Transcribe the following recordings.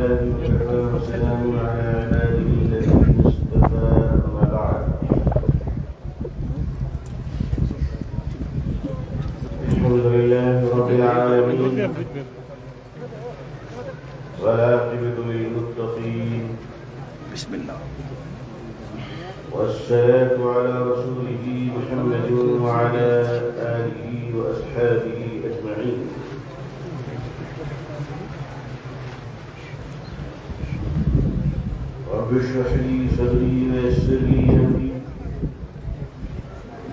والسلام على عباده الذين اصطفى أما بعد. الحمد لله رب العالمين والعاقبة للمتقين. بسم الله. والصلاة على رسوله محمد وعلى آله وأصحابه أجمعين. رب اشرح لي صدري ويسر لي أمري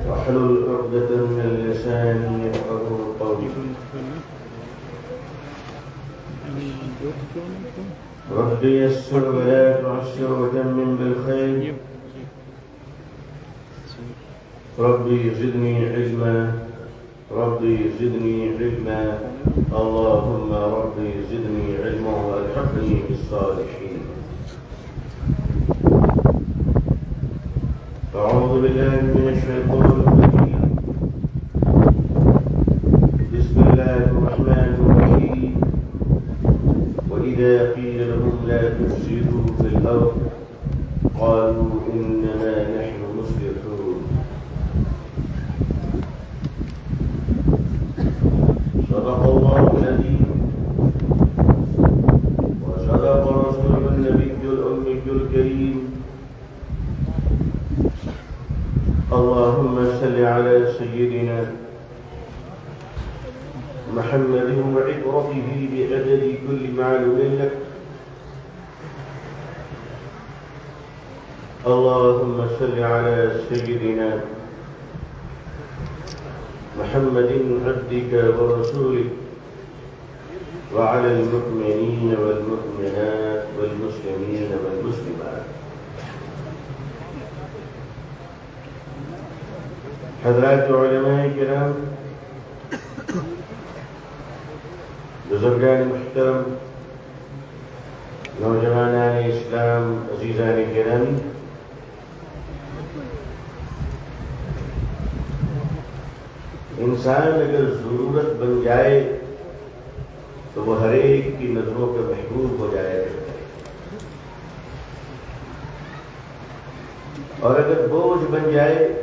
واحلل عقدة من لساني يفقهوا قولي. رب يسر ولا تعسر وتمم بالخير. ربي زدني علما ربي زدني علما اللهم ربي زدني علما والحقني بالصالحين. أعوذ بالله من الشيطان الرجيم. بسم الله الرحمن الرحيم. وإذا قيل لهم لا تفسدوا في الأرض قالوا إنما نحن مصلحون. صدق الله العظيم وصدق رسوله النبي الأمي الكريم. اللهم صل على سيدنا محمد وعبرته بعدد كل معلوم لك. اللهم صل على سيدنا محمد عبدك ورسولك وعلى المؤمنين والمؤمنات والمسلمين والمسلمات. حضرات علماء کرام، بزرگان محترم، نوجوانان اسلام، عزیزان گرامی، انسان اگر ضرورت بن جائے تو وہ ہر ایک کی نظروں کے محبوب ہو جائے گا، اور اگر بوجھ بن جائے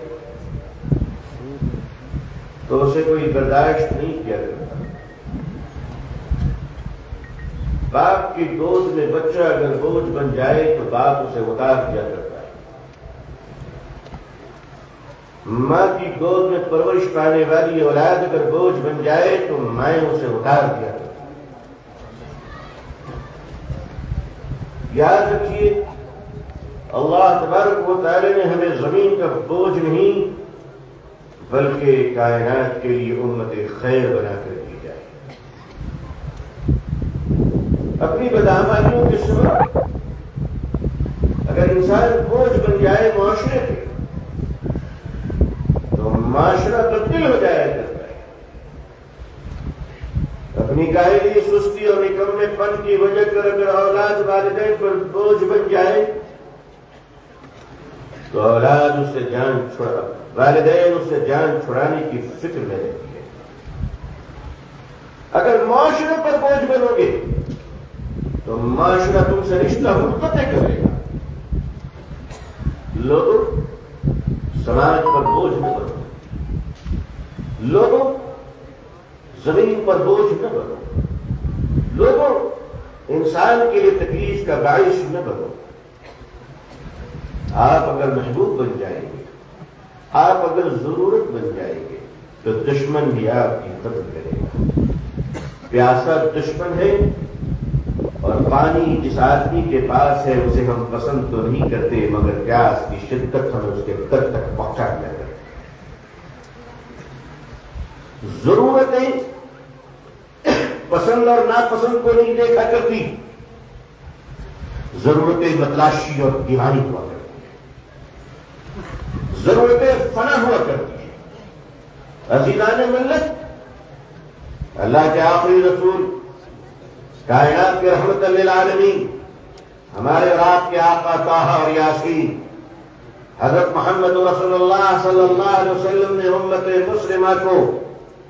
تو اسے کوئی برداشت نہیں کیا کرتا۔ باپ کی گود میں بچہ اگر بوجھ بن جائے تو باپ اسے اتار دیا کرتا ہے۔ ماں کی گود میں پرورش پانے والی اولاد اگر بوجھ بن جائے تو مائیں اسے اتار دیا کرتی۔ یاد رکھیے، اللہ تبارک و تعالی نے ہمیں زمین کا بوجھ نہیں بلکہ کائنات کے لیے امت خیر بنا کر دی جائے۔ اپنی بدعمالیوں کے سبب اگر انسان بوجھ بن جائے معاشرے کے تو معاشرہ تبدیل ہو جائے کرتا ہے۔ اپنی کاہلی، سستی اور نکمے پن کی وجہ کر اگر اولاد والدین پر بوجھ بن جائے تو اولاد اس سے والدین اس سے جان چھڑانے کی فکر میں رہتی ہے۔ اگر معاشرے پر بوجھ بنو گے تو معاشرہ تم سے رشتہ منقطع کرے گا۔ لوگوں، سماج پر بوجھ نہ بنو، لوگوں زمین پر بوجھ نہ بنو، لوگوں انسان کے لیے تکلیف کا باعث نہ بنو۔ آپ اگر محبوب بن جائیں گے، آپ اگر ضرورت بن جائیں گے تو دشمن بھی آپ کی قدر کرے گا۔ پیاسا دشمن ہے اور پانی جس آدمی کے پاس ہے اسے ہم پسند تو نہیں کرتے، مگر پیاس کی شدت ہمیں اس کے در تک پہنچا دیا کرتے۔ ضرورتیں پسند اور ناپسند کو نہیں دیکھا کرتی، ضرورتیں بتلاشی اور دیوانی ہوا کرتی، ضرورتیں فنا ہوا کرتی ہیں۔ عزیزان ملت، اللہ کے آخری رسول، کائنات کے رحمت للعالمین، ہمارے اور آپ کے آقا طٰہٰ اور یاسین حضرت محمد رسول اللہ صلی اللہ علیہ وسلم نے امت مسلمہ کو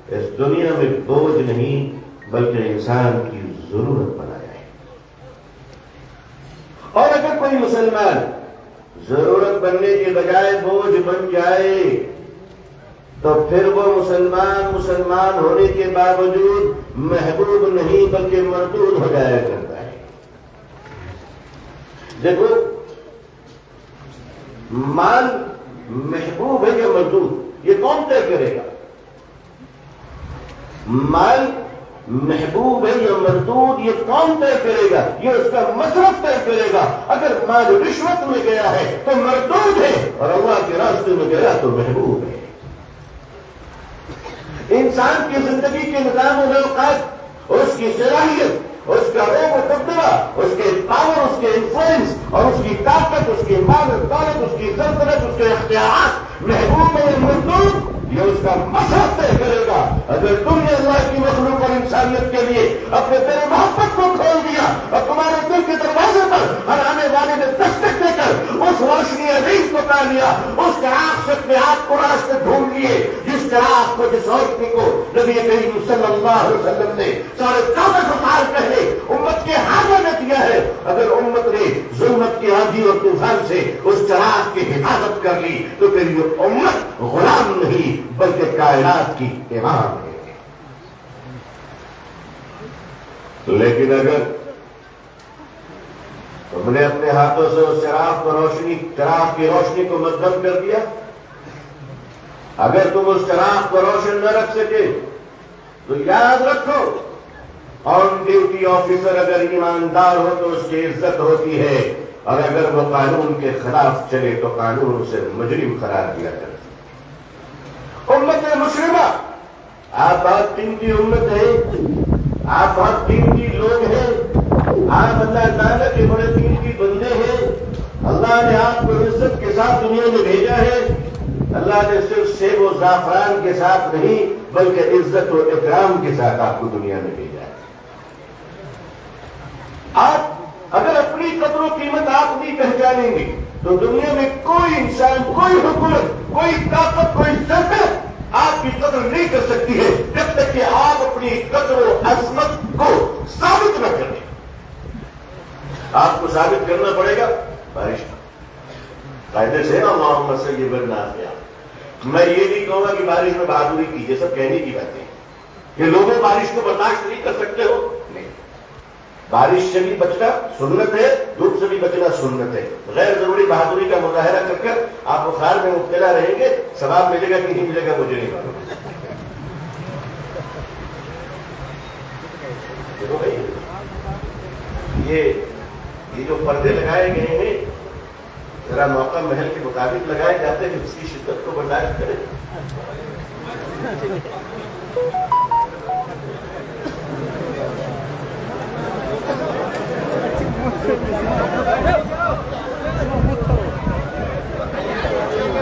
اس دنیا میں بوجھ نہیں بلکہ انسان کی ضرورت بنایا ہے۔ اور اگر کوئی مسلمان ضرورت بننے کے بجائے بوجھ بن جائے تو پھر وہ مسلمان ہونے کے باوجود محبوب نہیں بلکہ مردود ہو جایا کرتا ہے۔ دیکھو، مال محبوب ہے یا مردود، یہ کون طے کرے گا؟ مال محبوب ہے یا مردود، یہ کون طے کرے گا؟ یہ اس کا مصرف طے کرے گا۔ اگر مال رشوت میں گیا ہے تو مردود ہے، اور اللہ کے راستے میں گیا تو محبوب ہے۔ انسان کی زندگی کے نظام و اوقات، اس کی صلاحیت، اس کا روب و دبدبہ، اس کے پاور، اس کے انفلوئنس اور اس کی طاقت، اس کی مال و دولت، اس کی سلطنت، اس کے اختیارات محبوب ہے مردود، یہ اس کا مصرف طے کرے گا۔ اگر تم نے اللہ کی مخلوق اور انسانیت کے لیے اپنے دل محبت کو کھول دیا اور تمہارے دل کے دروازے پر ہر آنے والے نے دستک دے کر اس روشنی عظیم کو پا لیا، اس چراغ سے اپنے آپ کو راستے ڈھونڈ لیے، جس چراغ کو، جس روشنی کو نبی کریم صلی اللہ علیہ وسلم نے 1450 سال پہلے امت کے حاضر نے دیا ہے، اگر امت نے ظلمت کی آندھی اور طوفان سے اس چراغ کی حفاظت کر لی تو پھر یہ امت غلام نہیں بلکہ کائنات کی امام ہے۔ لیکن اگر تم نے اپنے ہاتھوں سے اس چراغ کی روشنی کو مدھم کر دیا، اگر تم اس چراغ کو روشن نہ رکھ سکے تو یاد رکھو، آن ڈیوٹی آفیسر اگر ایماندار ہو تو اس کی عزت ہوتی ہے، اور اگر وہ قانون کے خلاف چلے تو قانون اسے مجرم قرار دیا جاتا ہے۔ امت مسلمہ، آپ بہت قیمتی امت ہے، آپ بہت قیمتی لوگ ہیں، آپ اللہ تعالیٰ کے بڑے قیمتی بندے ہیں، اللہ نے آپ کو عزت کے ساتھ دنیا میں بھیجا ہے۔ اللہ نے صرف سیب و زعفران کے ساتھ نہیں بلکہ عزت و اکرام کے ساتھ آپ کو دنیا میں بھیجا ہے۔ آپ اگر اپنی قدر و قیمت آپ نہیں پہچانیں گے تو دنیا میں کوئی انسان، کوئی حکومت، کوئی طاقت، کوئی طاقت آپ کی قدر نہیں کر سکتی ہے جب تک کہ آپ اپنی قدر و عظمت کو ثابت نہ کریں۔ آپ کو ثابت کرنا پڑے گا بارش قاعدے سے، اللہم صیبا نافعا۔ میں یہ نہیں کہوں گا کہ بارش میں بہادری کیجیے، سب کہنے کی باتیں کہ لوگوں بارش کو برداشت نہیں کر سکتے ہو، نہیں، بارش سے بھی بچنا سنت ہے، دھوپ سے بھی بچنا سنت ہے۔ غیر ضروری بہادری کا مظاہرہ کر کر آپ بخار میں مبتلا رہیں گے، ثواب ملے گا کہ نہیں ملے گا مجھے نہیں معلوم۔ یہ جو پردے لگائے گئے ہیں ذرا موقع محل کے مطابق لگائے جاتے ہیں، اس کی شدت کو برداشت کریں۔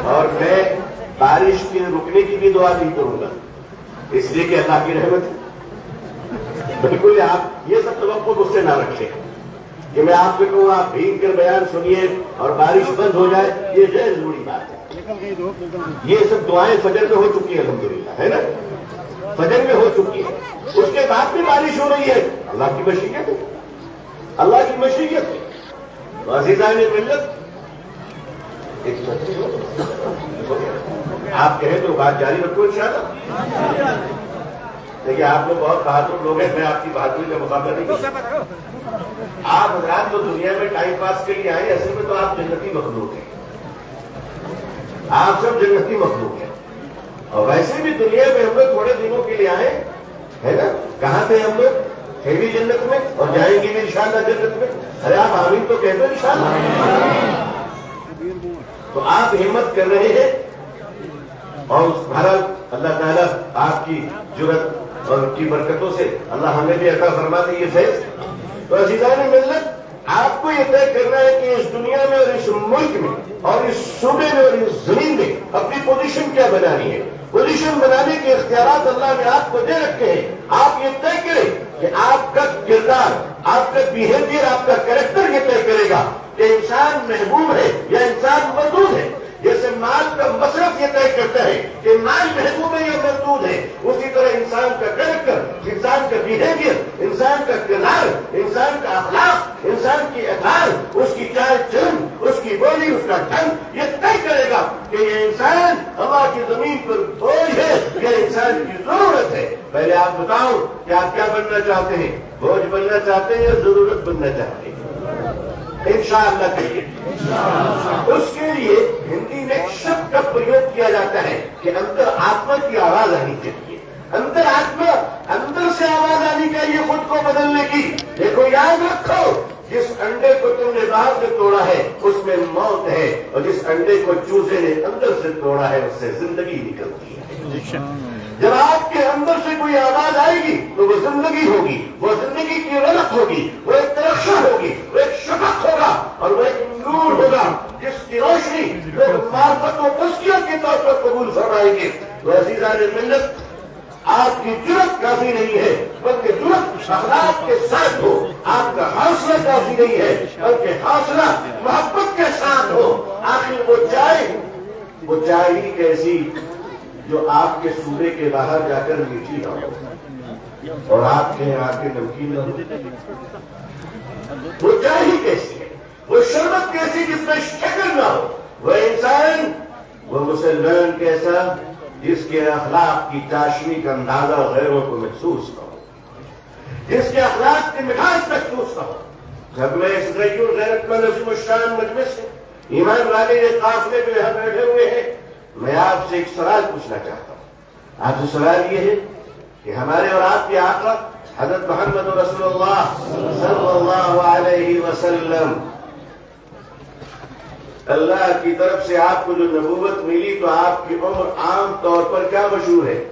اور میں بارش کے رکنے کی بھی دعا نہیں کروں گا، اس لیے کہ اللہ کی رحمت ہے۔ بالکل آپ یہ سب توقع مجھ سے نہ رکھیں کہ میں آپ سے کہوں آپ بھیگ کر بیان سنیے اور بارش بند ہو جائے، یہ غیر ضروری بات ہے۔ یہ سب دعائیں فجر میں ہو چکی ہے الحمدللہ، ہے نا، فجر میں ہو چکی ہے، اس کے بعد بھی بارش ہو رہی ہے، اللہ کی مشیت ہے، اللہ کی مشیت ہے۔ تو عزیزان ملت، آپ کہیں تو بات جاری رکھو انشاءاللہ۔ دیکھیے آپ لوگ بہت بہادر لوگ ہیں، میں آپ کی بہادری کا مقابلہ نہیں کر سکتا۔ آپ حضرات تو دنیا میں ٹائم پاس کے لیے آئے، اصل میں تو آپ جنتی مخلوق ہیں، آپ سب جنتی مخلوق ہیں، اور ویسے بھی دنیا میں ہم لوگ تھوڑے دنوں کے لیے آئے ہے نا۔ کہاں تھے ہم لوگ؟ تھے بھی جنت میں اور جائیں گے بھی انشاءاللہ جنت میں۔ ارے آپ آمین تو کہتے ہیں انشاءاللہ۔ تو آپ ہمت کر رہے ہیں، اور بہرحال اللہ تعالیٰ آپ کی جرأت اور کی برکتوں سے اللہ ہمیں بھی عطا فرماتے یہ فیض۔ تو عزیزان ملت، آپ کو یہ طے کرنا ہے کہ اس دنیا میں اور اس ملک میں اور اس صوبے میں اور اس زمین میں اپنی پوزیشن کیا بنانی ہے۔ پوزیشن بنانے کے اختیارات اللہ نے آپ کو دے رکھے ہیں۔ آپ یہ طے کریں کہ آپ کا کردار، آپ کا بیہیویئر، آپ کا کریکٹر یہ طے کرے گا کہ انسان محبوب ہے یا انسان مردود ہے۔ جیسے مال کا مصرف یہ طے کرتا ہے کہ مال محبوب ہے یا مردود ہے، اسی طرح انسان کا کریکٹر، انسان کا بیہیویئر، انسان کا کردار، انسان کا اخلاق، انسان کی اعتبار، اس کی آپ کیا بننا چاہتے ہیں؟ بوجھ بننا چاہتے ہیں یا ضرورت بننا چاہتے ہیں؟ انشاءاللہ کہیے۔ اس کے لیے ہندی میں ایک شبد کا پریوگ کیا جاتا ہے کہ اندر آتما کی آواز آنی چاہیے، اندر آتما، اندر سے آواز آنی چاہیے خود کو بدلنے کی۔ دیکھو یاد رکھو، جس انڈے کو تم نے باہر سے توڑا ہے اس میں موت ہے، اور جس انڈے کو چوزے نے اندر سے توڑا ہے اس سے زندگی نکلتی ہے۔ جب آپ کے اندر سے کوئی آواز آئے گی تو وہ زندگی ہوگی، وہ زندگی کی رونق ہوگی، وہ ایک ترقی ہوگی، وہ ایک شفق ہوگا، اور وہ ایک نور ہوگا جس کی روشنی لوگ معرفت و تزکیہ کے طور پر قبول فرمائیں گے۔ تو عزیزان ملت، آپ کی جرأت کافی نہیں ہے، بلکہ جرأت اخلاق کے ساتھ ہو۔ آپ کا حوصلہ کافی نہیں ہے، بلکہ حوصلہ محبت کے ساتھ ہو۔ آخر وہ چائے ہی کیسی جو آپ کے صوبے کے باہر جا کر میٹھی نہ ہو اور آپ کے یہاں کے نمکین نہ ہو۔ وہ چائے ہی کیسی ہے، وہ شربت کیسی جس میں شکر نہ ہو، وہ انسان، وہ مسلمان کیسا جس کے اخلاق کی چاشنی کا اندازہ غیروں کو محسوس نہ ہو، جس کے اخلاق کی مٹھاس محسوس نہ ہو۔ جب میں اس غیرت مند عظیم الشان مجلس سے ایمان والے یہ قافلے جو یہاں بیٹھے ہوئے ہیں، میں آپ سے ایک سوال پوچھنا چاہتا ہوں۔ آپ سے سوال یہ ہے کہ ہمارے اور آپ کے آقا حضرت محمد رسول اللہ صلی اللہ علیہ وسلم، اللہ کی طرف سے آپ کو جو نبوت ملی تو آپ کی عمر عام طور پر کیا مشہور ہے؟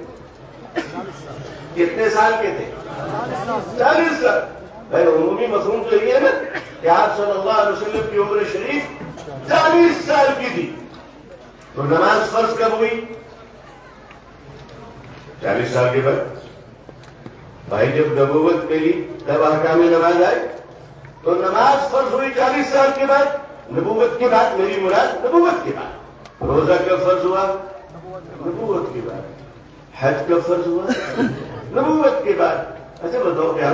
کتنے سال کے تھے؟ 40 سال۔ بھائی عمومی مفہوم تو یہ ہے نا کہ آپ صلی اللہ علیہ وسلم کی عمر شریف 40 سال کی تھی۔ تو نماز فرض کب ہوئی؟ 40 سال کے بعد۔ بھائی جب نبوت ملی تب احکام نماز آئے، تو نماز فرض ہوئی 40 سال کے بعد، نبوت کے بعد، میری مراد نبوت کے بعد۔ روزہ کب فرض ہوا؟ نبوت کے بعد۔ حج کب فرض ہوا؟ نبوت کے بعد۔ اچھا بتاؤ کیا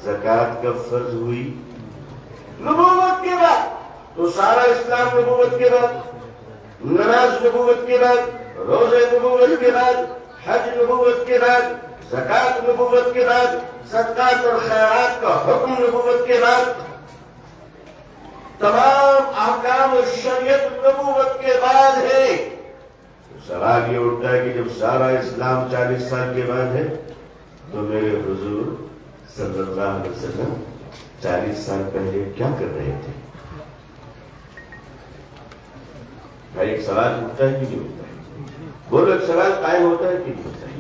زکوٰۃ کب فرض ہوئی؟ نبوت کے بعد۔ تو سارا اسلام نبوت کے بعد، نماز نبوت کے بعد، روزے نبوت کے بعد، حج نبوت کے بعد، زکوٰۃ نبوت کے بعد، صدقات اور خیرات کا حکم نبوت کے بعد، تمام احکام شریعت نبوت کے بعد ہے۔ سوال یہ اٹھتا ہے کہ جب سارا اسلام 40 سال کے بعد ہے تو میرے حضور صلی اللہ علیہ وسلم 40 سال پہلے کیا کر رہے تھے؟ بھائی ایک سوال اٹھتا ہے کہ نہیں اٹھتا ہے؟ بولو ایک سوال قائم ہوتا ہے کہ نہیں ہوتا ہے؟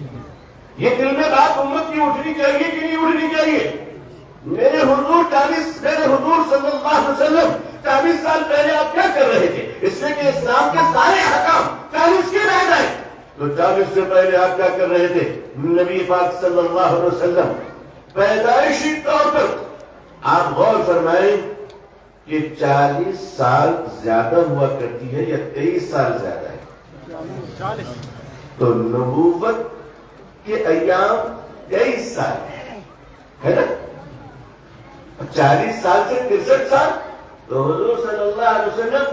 یہ دل میں بات امت کی اٹھنی چاہیے کہ نہیں اٹھنی چاہیے؟ میرے حضور صلی اللہ علیہ وسلم 40 سال پہلے آپ کیا کر رہے تھے؟ اس لیے کہ اسلام کے سارے حکام 40 کے بعد آئے، تو 40 سے پہلے آپ کیا کر رہے تھے؟ نبی پاک صلی اللہ علیہ وسلم پیدائشی طور پر آپ غور فرمائیں کہ 40 سال زیادہ ہوا کرتی ہے یا 23 سال زیادہ ہے؟ تو نبوت کے ایام 23 سال ہے نا؟ 40 سال سے 63 سال، تو حضور صلی اللہ علیہ وسلم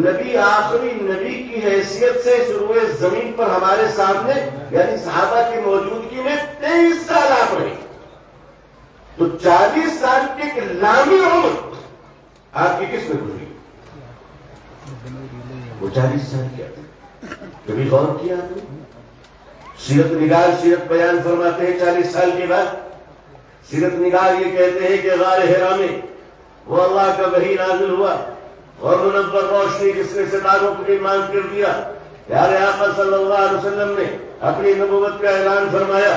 نبی، آخری نبی کی حیثیت سے شروع زمین پر ہمارے سامنے یعنی صحابہ کی موجودگی میں 23 سال آپ رہے، تو 40 سال کی ایک لامی عمر آپ کی کس میں گزری؟ وہ 40 سال کیا تھا؟ کبھی غور کیا آپ نے؟ سیرت نگار سیرت بیان فرماتے ہیں 40 سال کے بعد سیرت نگار یہ کہتے ہیں کہ غار حرا میں وہ اللہ کا وحی نازل ہوا اور منور روشنی جس نے ستاروں کو ایمان کر دیا۔ پیارے آقا صلی اللہ علیہ وسلم نے اپنی نبوت کا اعلان فرمایا۔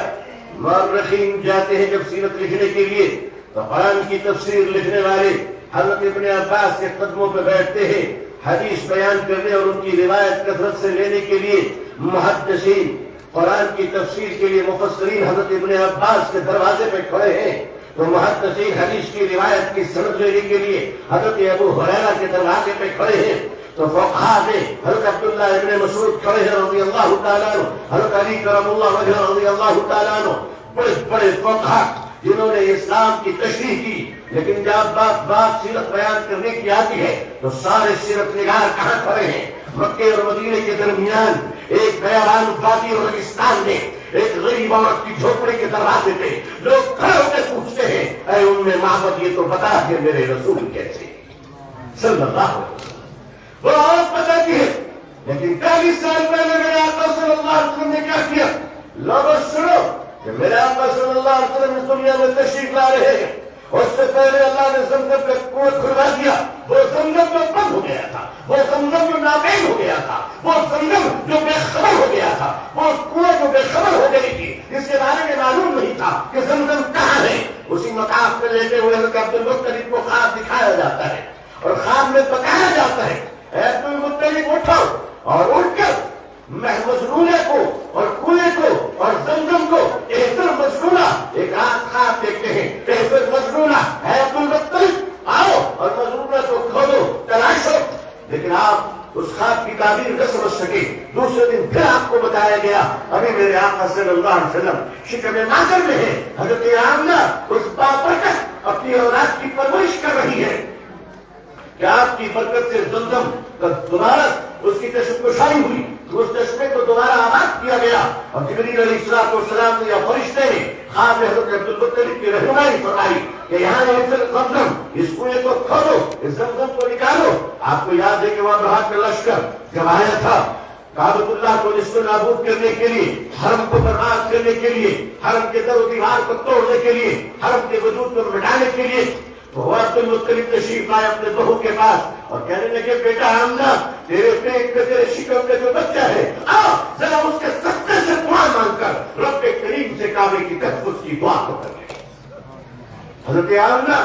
مورخین جاتے ہیں جب سیرت لکھنے کے لیے تو قرآن کی تفسیر لکھنے والے حضرت ابن عباس کے قدموں پہ بیٹھتے ہیں حدیث بیان کرنے اور ان کی روایت کثرت سے لینے کے لیے۔ محدثین قرآن کی تفسیر کے لیے مفسرین حضرت ابن عباس کے دروازے پہ کھڑے ہیں، تو محدثین حدیث کی روایت کی سند لینے کے لیے حضرت ابو ہریرہ کے دروازے پہ کھڑے ہیں، تو فقہاء میں حضرت عبداللہ ابن مسعود کھڑے ہیں رضی اللہ تعالیٰ عنہ، حضرت علی کرم اللہ وجہ رضی اللہ تعالیٰ عنہ، بڑے بڑے فقہاء جنہوں نے اسلام کی تشریح کی۔ لیکن جب بات سیرت بیان کرنے کی آتی ہے تو سارے سیرت نگار کہاں کھڑے ہیں؟ مکے اور مدینے کے درمیان ایک بیابان وادی اور ریگستان میں ایک غریب عورت کی جھوپڑی کے دروازے پہ لوگ کھڑے ہو کے پوچھتے ہیں اے ام معبد یہ تو بتا کہ میرے رسول کیسے صلی اللہ علیہ وسلم. وہ عورت بتاتی ہے لیکن 40 سال پہلے میرے آقا صلی اللہ علیہ وسلم نے کیا کیا. لوگوں سنو کہ میرے آقا صلی اللہ علیہ وسلم اس دنیا میں تشریف لا رہے ہیں اور اس سے پہلے اللہ نے زمزم کا کنواں کھلوا دیا. وہ زمزم میں بند ہو گیا تھا, وہ زمزم میں ناپید ہو گیا تھا, وہ زمزم جو بے خبر ہو گیا تھا, وہ کنواں جو بے خبر ہو گئی تھی, اس کے بارے میں معلوم نہیں تھا کہ زمزم کہاں ہے. اسی مقام پہ لیتے ہوئے حضرت عبد المطلب کو خواب دکھایا جاتا ہے اور خواب میں بتایا جاتا ہے اے عبد المطلب اٹھو اور اٹھ کر مجنونہ کو اور کنویں کو اور زمزم کو احضر مجنونہ ایک آنکھ خواب دیکھتے ہیں. احضر مجنونہ ہے عبد المطلب آؤ اور مجنونہ کو کھولو تلاشو. لیکن آپ اس خواب کی تعبیر نہ سمجھ سکے. دوسرے دن پھر آپ کو بتایا گیا ابھی میرے آقا صلی اللہ علیہ وسلم شکم مادر میں ہے. حضرت آمنہ اس بابرکت اپنی اولاد کی پرورش کر رہی ہے کہ آپ کی برکت سے زمزم کا دوبارہ اس کی تشکشائی ہوئی. اس چشمے کو دوبارہ آباد کیا گیا اور جبریل علیہ السلام نے یا فرشتے نے خواب میں حضرت عبد المطلب کی رہنمائی فرمائی کہ یہاں زمزم اس کنویں کو کھولو, اس زمزم کو نکالو. آپ کو یاد ہے کہ وہاں بہا کا لشکر جب آیا تھا کعبۃ اللہ کو نصف نابود کرنے کے لیے, حرم کو برباد کرنے کے لیے, حرم کے در و دیوار کو توڑنے کے لیے, حرم کے وجود کو مٹانے کے لیے, تو عبد المطلب تشریف آئے اپنے بہو کے پاس اور کہنے لگے بیٹا آمنہ تیرے پیٹ میں تیرے شکم میں جو بچہ ہے آؤ ذرا اس کے سکتے سے دعا مانگ کر رب کریم سے کعبے کی طرف اس کی دعا کو کر لے. حضرت آمنہ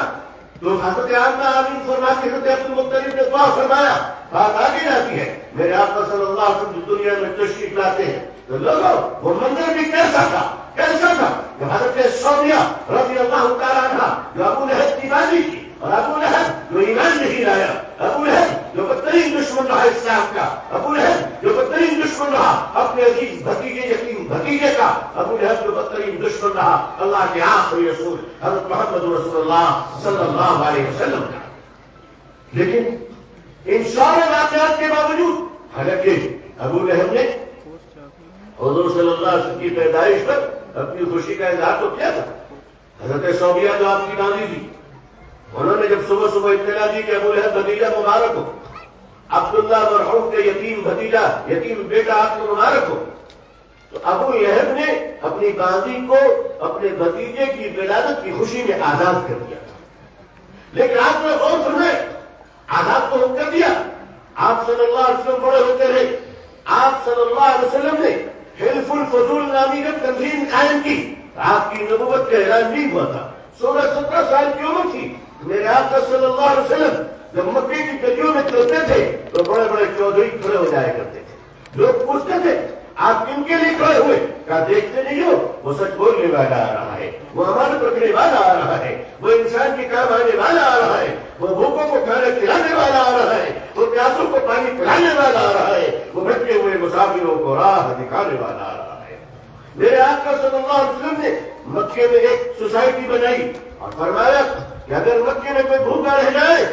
تو حضرت آمنہ آمین فرما کے حضرت عبد المطلب نے دعا فرمایا. بات آگے جاتی ہے میرے آقا صلی اللہ علیہ وسلم دنیا میں تشریف لاتے ہیں تو لوگوں وہ منظر بھی کیسا تھا کہ حضرت سومیہ رضی اللہ تعالیٰ عنہ جو ابو لہب کی بازی کی اور ابو لہب جو ایمان نہیں لایا, ابو لہب جو بدترین دشمن رہا اسلام کا, ابو لہب جو بدترین دشمن رہا اپنے عزیز بھتیجے یتیم بھتیجے کا, ابو لہب جو بدترین دشمن رہا اللہ کے آخری رسول حضرت محمد رسول اللہ صلی اللہ علیہ وسلم کا. لیکن ان سارے واقعات کے باوجود حالانکہ ابو لہب نے حضور صلی اللہ علیہ وسلم کی پیدائش پر اپنی خوشی کا اظہار تو کیا تھا. حضرت سومیہ جو آپ کی باندھی تھی انہوں نے جب صبح صبح اطلاع دی کہ ابو لہب بھتیجا مبارک ہو, عبداللہ مرحوم کے یتیم بھتیجا یتیم بیٹا آپ کو مبارک ہو, تو ابو لہب نے اپنی باندھی کو اپنے بھتیجے کی ولادت کی خوشی میں آزاد کر دیا تھا. لیکن آپ نے غور فرمائے آزاد تو ہم کر دیا, آپ صلی اللہ علیہ وسلم بڑے ہوتے رہے, آپ صلی اللہ علیہ وسلم نے حلف الفضول نامی کا تنظیم قائم کی. آپ کی نبوت کا اعلان نہیں ہوا تھا, 16-17 سال کی عمر تھی. میرے آقا صلی اللہ علیہ وسلم جب مکے کی گلیوں میں چلتے تھے تو بڑے بڑے چودھری کھڑے ہو جایا کرتے تھے. لوگ پوچھتے تھے آپ کن کے لیے کھڑے ہوئے, کہا دیکھتے نہیں ہو وہ سچ بولنے والا آ رہا ہے, وہ امانت رکھنے والا آ رہا ہے, وہ انسان کے کام آنے والا آ رہا ہے, وہ بھوکوں کو کھانا کھلانے والا آ رہا ہے, وہ پیاسوں کو پانی پلانے والا آ رہا ہے, وہ بھٹکے ہوئے مسافروں کو راہ دکھانے والا آ رہا ہے. میرے آقا صلی اللہ علیہ وسلم نے مکے میں ایک سوسائٹی بنائی اور فرمایا کہ اگر مکے میں کوئی بھوکا رہ جائے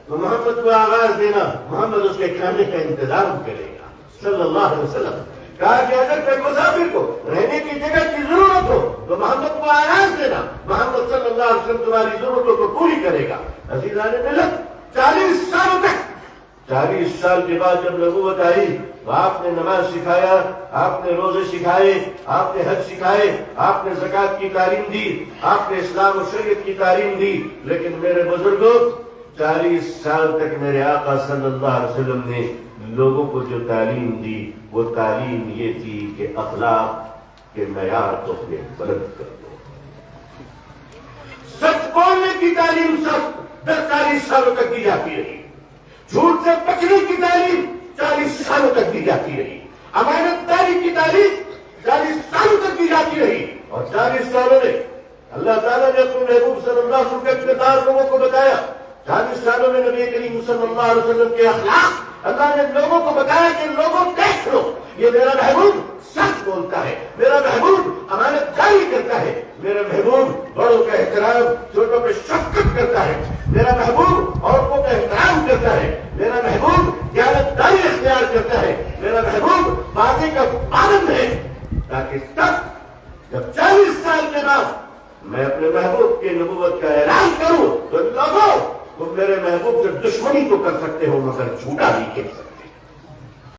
تو محمد کو آواز دینا, محمد اس کے کھانے کا انتظام کرے گا صلی اللہ علیہ وسلم. کہا کہ اگر کوئی مسافر کو رہنے کی جگہ کی ضرورت ہو تو محمد کو آواز دینا, محمد صلی اللہ علیہ وسلم تمہاری ضرورتوں کو پوری کرے گا. عزیزان ملت 40 سال تک 40 سال کے بعد جب نبوت آئی تو آپ نے نماز سکھایا, آپ نے روزے سکھائے, آپ نے حج سکھائے, آپ نے زکوٰۃ کی تعلیم دی, آپ نے اسلام و شریعت کی تعلیم دی. لیکن میرے بزرگوں 40 سال تک میرے آقا صلی اللہ علیہ وسلم نے لوگوں کو جو تعلیم دی وہ تعلیم یہ تھی کہ اخلاق کے معیار کو بلند کر دو. سچ بولنے کی تعلیم سب 40 سالوں تک دی جاتی رہی, جھوٹ سے بچنے کی تعلیم 40 سالوں تک دی جاتی رہی, امانت داری کی تعلیم 40 سالوں تک دی جاتی رہی. اور 40 سالوں میں اللہ تعالیٰ نے اپنے محبوب صلی اللہ علیہ وسلم کا کردار لوگوں کو بتایا. 40 سالوں میں نبی کریم صلی اللہ علیہ وسلم کے اخلاق اللہ نے لوگوں کو بتایا کہ لوگوں دیکھ لو یہ میرا محبوب سچ بولتا ہے, میرا محبوب امانت داری کرتا ہے, میرا محبوب بڑوں کا احترام چھوٹوں پہ شفقت کرتا ہے, میرا محبوب عورتوں کا احترام کرتا ہے, میرا محبوب دیانتداری اختیار کرتا ہے, میرا محبوب وعدے کا پابند ہے. تاکہ تب جب 40 سال کے بعد میں اپنے محبوب کی نبوت کا اعلان کروں تو لوگوں تم میرے محبوب سے دشمنی تو کر سکتے ہو مگر جھوٹا نہیں کہہ سکتے.